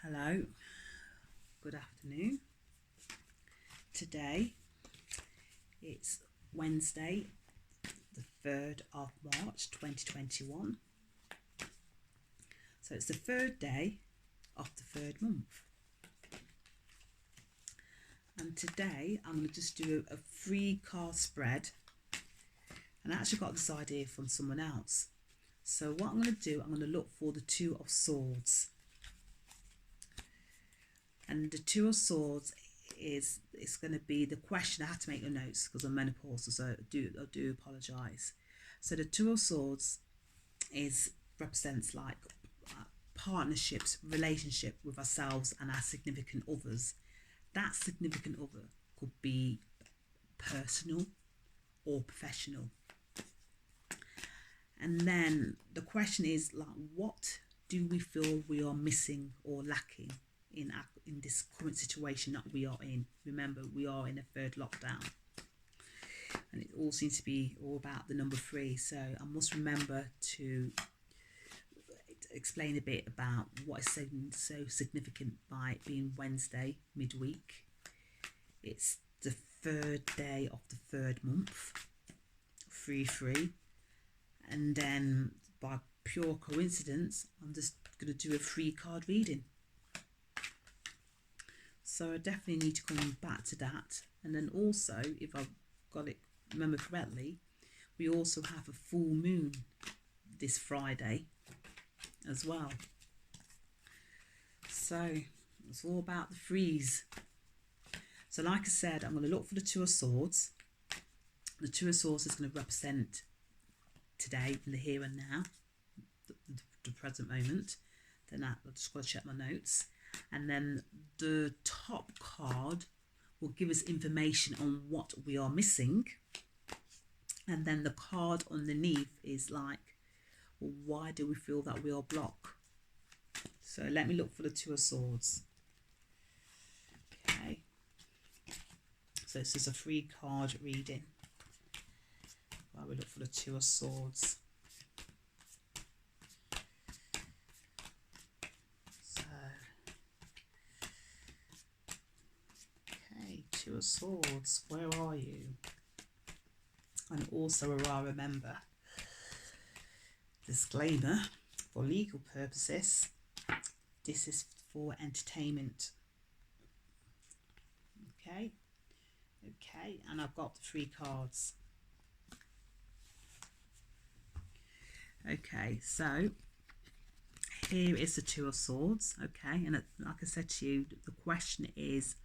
Hello, good afternoon. Today it's Wednesday, the 3rd of March 2021. So it's the third day of the third month. And today I'm going to just do a free card spread. And I actually got this idea from someone else. So what I'm going to do, I'm going to look for the Two of Swords. And the Two of Swords it's going to be the question. I had to make the notes because I'm menopausal, so I do apologise. So the Two of Swords represents like partnerships, relationship with ourselves and our significant others. That significant other could be personal or professional. And then the question is, like, what do we feel we are missing or lacking in this current situation that we are in? Remember, we are in a third lockdown, and it all seems to be all about the number 3. So I must remember to explain a bit about what is so significant by it being Wednesday midweek. It's the 3rd day of the 3rd month, 3-3. And then by pure coincidence, I'm just going to do a 3 card reading. So I definitely need to come back to that. And then also, if I've got it, remember correctly, we also have a full moon this Friday as well. So it's all about the 3s. So like I said, I'm going to look for the Two of Swords. The Two of Swords is going to represent today, in the here and now, the present moment. Then I've just got to check my notes. And then the top card will give us information on what we are missing. And then the card underneath is like, well, why do we feel that we are blocked? So let me look for the Two of Swords. Okay. So this is a 3 card reading. While we look for the Two of Swords. So, okay, Two of Swords, where are you? And also remember, disclaimer, for legal purposes, this is for entertainment. Okay, and I've got the 3 cards. Okay, so here is the Two of Swords. Okay, and like I said to you, the question is,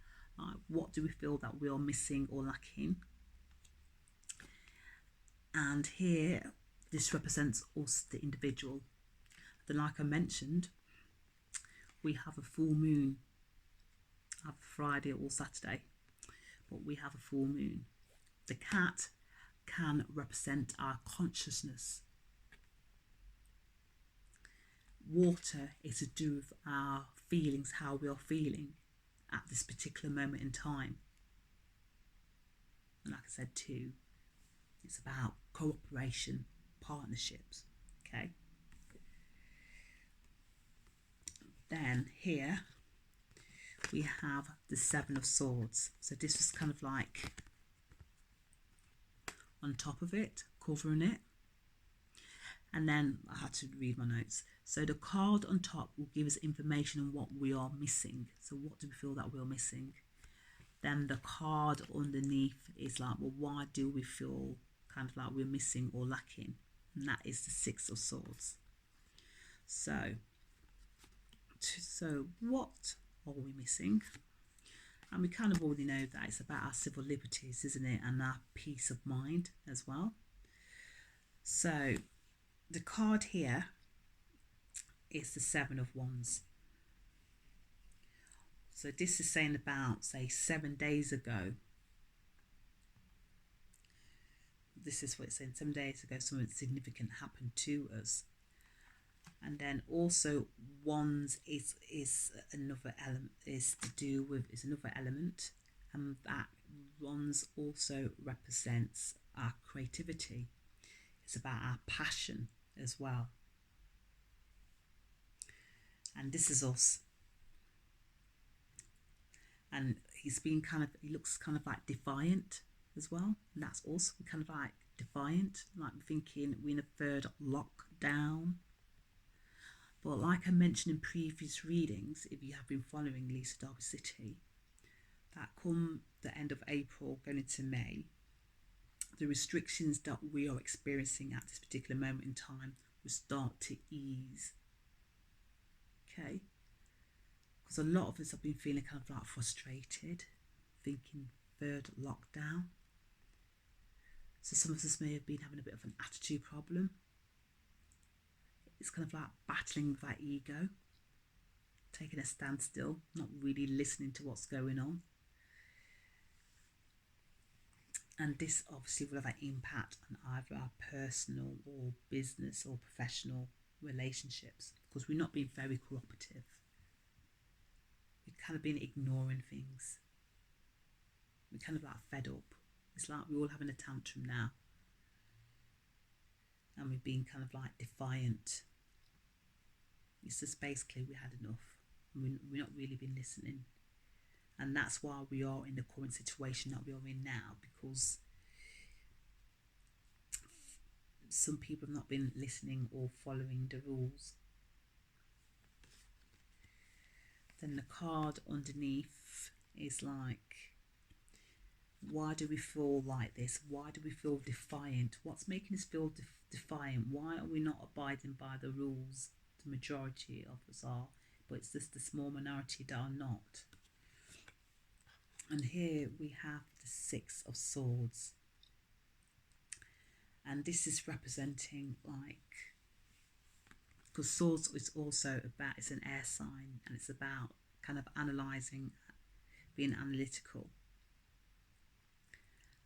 what do we feel that we are missing or lacking? And here, this represents us, the individual. Then, like I mentioned, we have a full moon, either Friday or Saturday, but we have a full moon. The cat can represent our consciousness. Water is to do with our feelings, how we are feeling at this particular moment in time. And like I said too, it's about cooperation, partnerships. Okay. Then here we have the 7 of Swords. So this is kind of like on top of it, covering it. And then I had to read my notes. So the card on top will give us information on what we are missing. So what do we feel that we're missing? Then the card underneath is like, well, why do we feel kind of like we're missing or lacking? And that is the 6 of Swords. So what are we missing? And we kind of already know that it's about our civil liberties, isn't it? And our peace of mind as well. So the card here is the 7 of Wands. So this is saying about, say, 7 days ago. This is what it's saying. 7 days ago, something significant happened to us. And then also Wands is another element, is another element. And that Wands also represents our creativity. It's about our passion as well. And this is us. And he looks kind of like defiant as well. And that's also kind of like defiant, like thinking we're in a third lockdown. But like I mentioned in previous readings, if you have been following Lisa Derby City, that come the end of April going into May, the restrictions that we are experiencing at this particular moment in time will start to ease. Okay? Because a lot of us have been feeling kind of like frustrated, thinking third lockdown. So some of us may have been having a bit of an attitude problem. It's kind of like battling with that ego, taking a standstill, not really listening to what's going on. And this obviously will have an impact on either our personal or business or professional relationships, because we're not being very cooperative. We've kind of been ignoring things. We're kind of like fed up. It's like we're all having a tantrum now. And we've been kind of like defiant. It's just basically we had enough. We're not really been listening. And that's why we are in the current situation that we are in now, because some people have not been listening or following the rules. Then the card underneath is like, why do we feel like this? Why do we feel defiant? What's making us feel defiant? Why are we not abiding by the rules? The majority of us are, but it's just the small minority that are not. And here we have the Six of Swords. And this is representing like, because swords is also about, it's an air sign, and it's about kind of analysing, being analytical.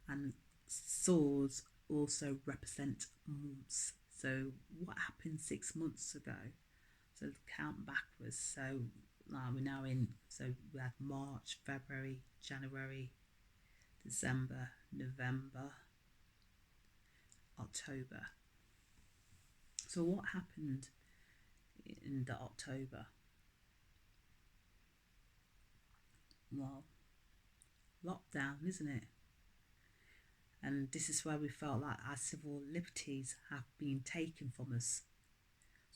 And swords also represent months. So what happened 6 months ago? So count backwards. So we're now in, so we had March, February, January, December, November, October. So what happened in the October? Well, lockdown, isn't it? And this is where we felt like our civil liberties have been taken from us.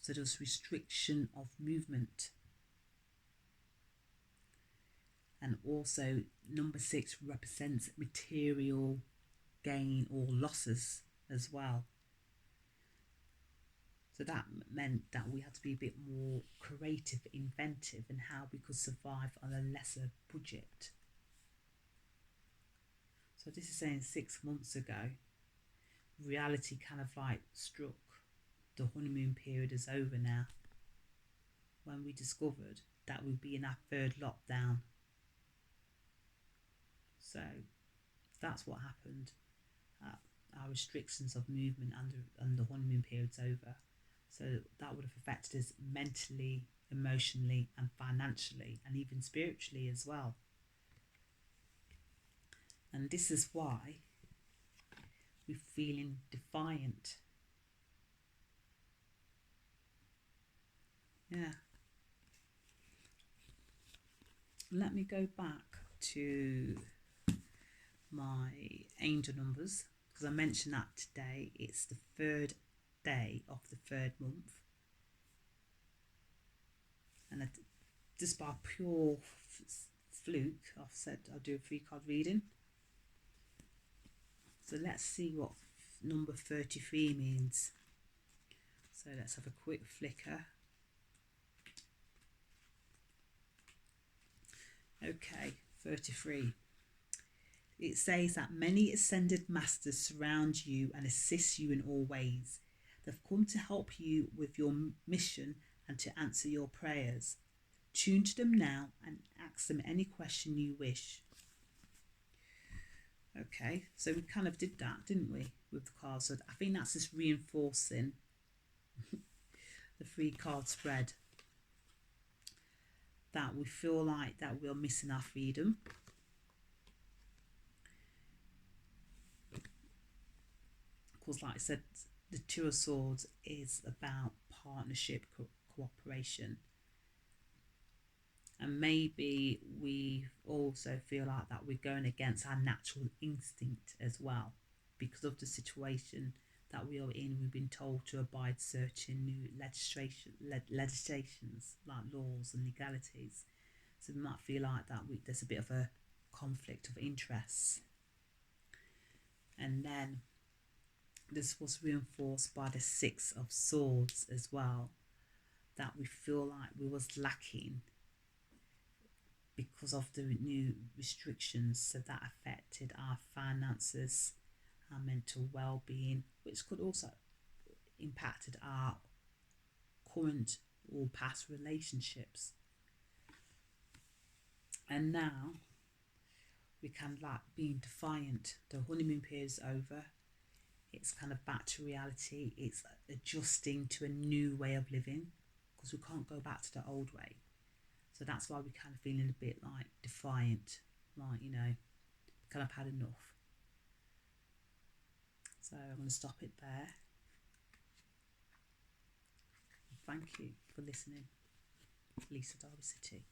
So there's restriction of movement. And also number 6 represents material gain or losses as well. So that meant that we had to be a bit more creative, inventive in how we could survive on a lesser budget. So this is saying 6 months ago, reality kind of like struck. The honeymoon period is over now, when we discovered that we'd be in our third lockdown. So that's what happened. Our restrictions of movement and the honeymoon period's over. So that would have affected us mentally, emotionally, and financially, and even spiritually as well. And this is why we're feeling defiant. Yeah. Let me go back to my angel numbers, because I mentioned that today it's the 3rd day of the 3rd month. And just by pure fluke, I've said I'll do a 3-card reading. So let's see what number 33 means. So let's have a quick flicker. Okay, 33. It says that many ascended masters surround you and assist you in all ways. They've come to help you with your mission and to answer your prayers. Tune to them now and ask them any question you wish. Okay, so we kind of did that, didn't we, with the cards? So I think that's just reinforcing the 3-card spread, that we feel like that we're missing our freedom. Of course, like I said, the 2 of Swords is about partnership, cooperation. And maybe we also feel like that we're going against our natural instinct as well, because of the situation that we are in. We've been told to abide certain new legislations like laws and legalities. So we might feel like that there's a bit of a conflict of interests. And then this was reinforced by the Six of Swords as well, that we feel like we was lacking because of the new restrictions. So that affected our finances, our mental well-being, which could also impacted our current or past relationships. And now we can like being defiant. The honeymoon period is over. It's kind of back to reality. It's adjusting to a new way of living, because we can't go back to the old way. So that's why we're kind of feeling a bit like defiant, like, kind of had enough. So I'm going to stop it there. Thank you for listening. Lisa Derby City.